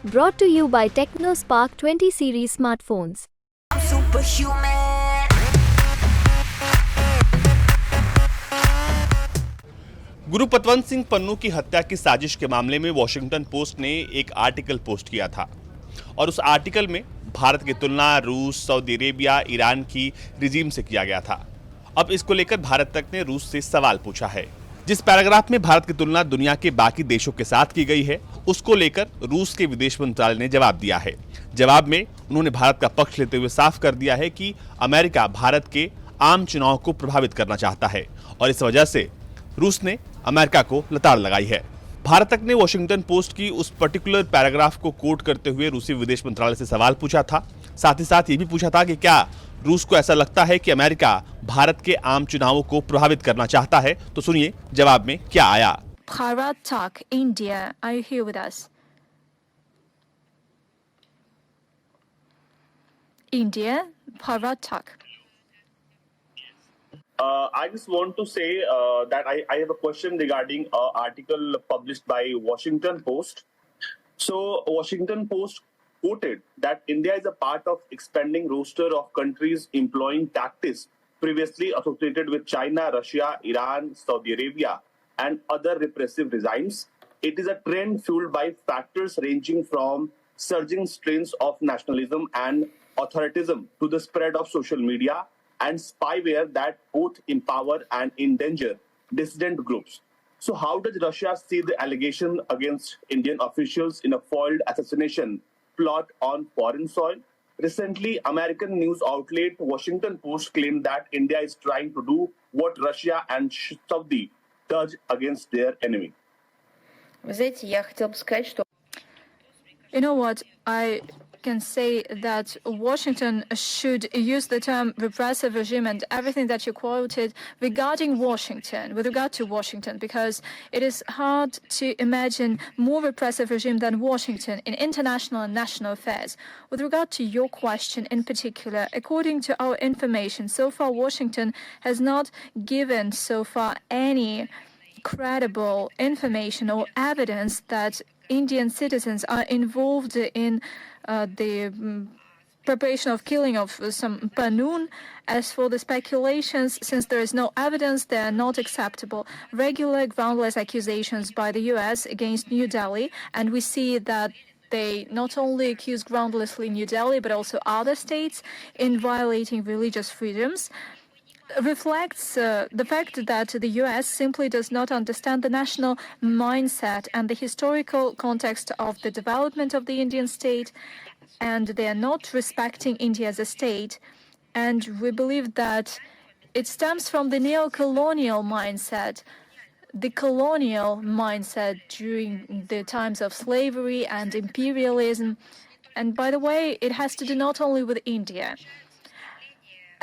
Brought to you by TechnoSpark 20 series smartphones. I'm superhuman. गुरु पतवंत सिंह पन्नू की हत्या की साजिश के मामले में वॉशिंगटन पोस्ट ने एक आर्टिकल पोस्ट किया था और उस आर्टिकल में भारत की तुलना रूस, सऊदी अरेबिया, ईरान की रिजीम से किया गया था। अब इसको लेकर भारत तक ने रूस से सवाल पूछा है। जिस पैराग्राफ में भारत की तुलना दुनिया के बाकी देशों के साथ की गई है, उसको लेकर रूस के विदेश मंत्रालय ने जवाब दिया है। जवाब में उन्होंने भारत का पक्ष लेते हुए साफ कर दिया है कि अमेरिका भारत के आम चुनाव को प्रभावित करना चाहता है और इस वजह से रूस ने अमेरिका को लताड़ लगाई है। भारत तक ने वॉशिंगटन पोस्ट की उस पर्टिकुलर पैराग्राफ को कोट करते हुए रूसी विदेश मंत्रालय से सवाल पूछा था। साथ ही साथ ये भी पूछा था कि क्या रूस को ऐसा लगता है कि अमेरिका भारत के आम चुनावों को प्रभावित करना चाहता है। तो सुनिए जवाब में क्या आया। Bharat Talk, India, are you here with us? India, Bharat Talk. I just want to say that I have a question regarding an article published by Washington Post. So, Washington Post quoted that India is a part of expanding roster of countries employing tactics previously associated with China, Russia, Iran, Saudi Arabia, and other repressive regimes. It is a trend fueled by factors ranging from surging strains of nationalism and authoritarianism to the spread of social media and spyware that both empower and endanger dissident groups. So how does Russia see the allegation against Indian officials in a foiled assassination plot on foreign soil? Recently, American news outlet Washington Post claimed that India is trying to do what Russia and Saudi does against their enemy. Вы знаете, я хотела бы сказать, что You know what? I can say that Washington should use the term repressive regime and everything that you quoted regarding Washington, with regard to Washington, because it is hard to imagine more repressive regime than Washington in international and national affairs. With regard to your question in particular, according to our information, so far Washington has not given so far any credible information or evidence that Indian citizens are involved in the preparation of killing of some Panoon. As for the speculations, since there is no evidence, they are not acceptable. Regular groundless accusations by the US against New Delhi, and we see that they not only accuse groundlessly New Delhi, but also other states in violating religious freedoms, reflects the fact that the US simply does not understand the national mindset and the historical context of the development of the Indian state, and they are not respecting India as a state. And we believe that it stems from the neo-colonial mindset, the colonial mindset during the times of slavery and imperialism. And by the way, it has to do not only with India.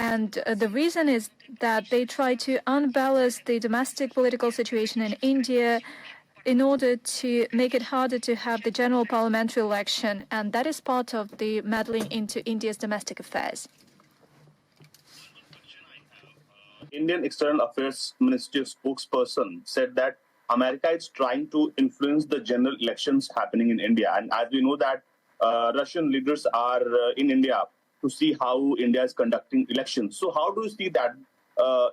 And the reason is that they try to unbalance the domestic political situation in India in order to make it harder to have the general parliamentary election. And that is part of the meddling into India's domestic affairs. Indian External Affairs Ministry spokesperson said that America is trying to influence the general elections happening in India. And as we know that Russian leaders are in India to see how India is conducting elections. So how do you see that?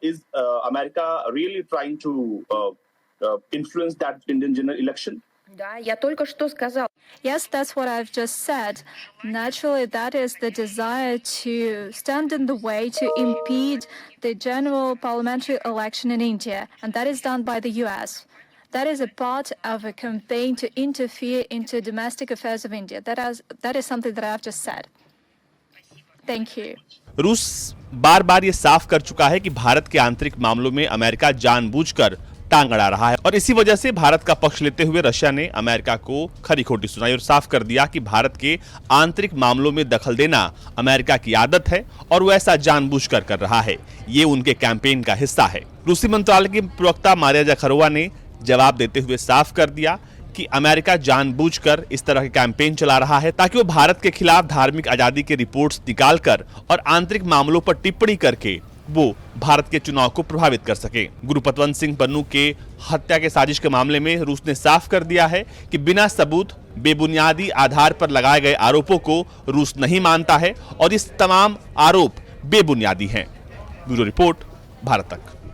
Is America really trying to influence that Indian general election? да, я только что сказала. Yes, that's what I've just said. Naturally, that is the desire to stand in the way to impede the general parliamentary election in India, and that is done by the US. That is a part of a campaign to interfere into domestic affairs of India. That is something that I've just said. Thank you. रूस बार बार ये साफ कर चुका है कि भारत के आंतरिक मामलों में अमेरिका जानबूझकर टांग अड़ा रहा है और इसी वजह से भारत का पक्ष लेते हुए रशिया ने अमेरिका को खरी खोटी सुनाई और साफ कर दिया कि भारत के आंतरिक मामलों में दखल देना अमेरिका की आदत है और वो ऐसा जानबूझकर कर रहा है। ये उनके कैंपेन का हिस्सा है। रूसी मंत्रालय की प्रवक्ता मारिया ज़खारोवा ने जवाब देते हुए साफ कर दिया कि अमेरिका जानबूझकर इस तरह के कैंपेन चला रहा है ताकि वो भारत के खिलाफ धार्मिक आजादी के रिपोर्ट्स निकालकर और आंतरिक मामलों पर टिप्पणी करके वो भारत के चुनाव को प्रभावित कर सके। गुरु पतवंत सिंह पन्नू के हत्या के साजिश के मामले में रूस ने साफ कर दिया है कि बिना सबूत बेबुनियादी आधार पर लगाए गए आरोपों को रूस नहीं मानता है और इस तमाम आरोप बेबुनियादी हैं। ब्यूरो रिपोर्ट, भारत तक।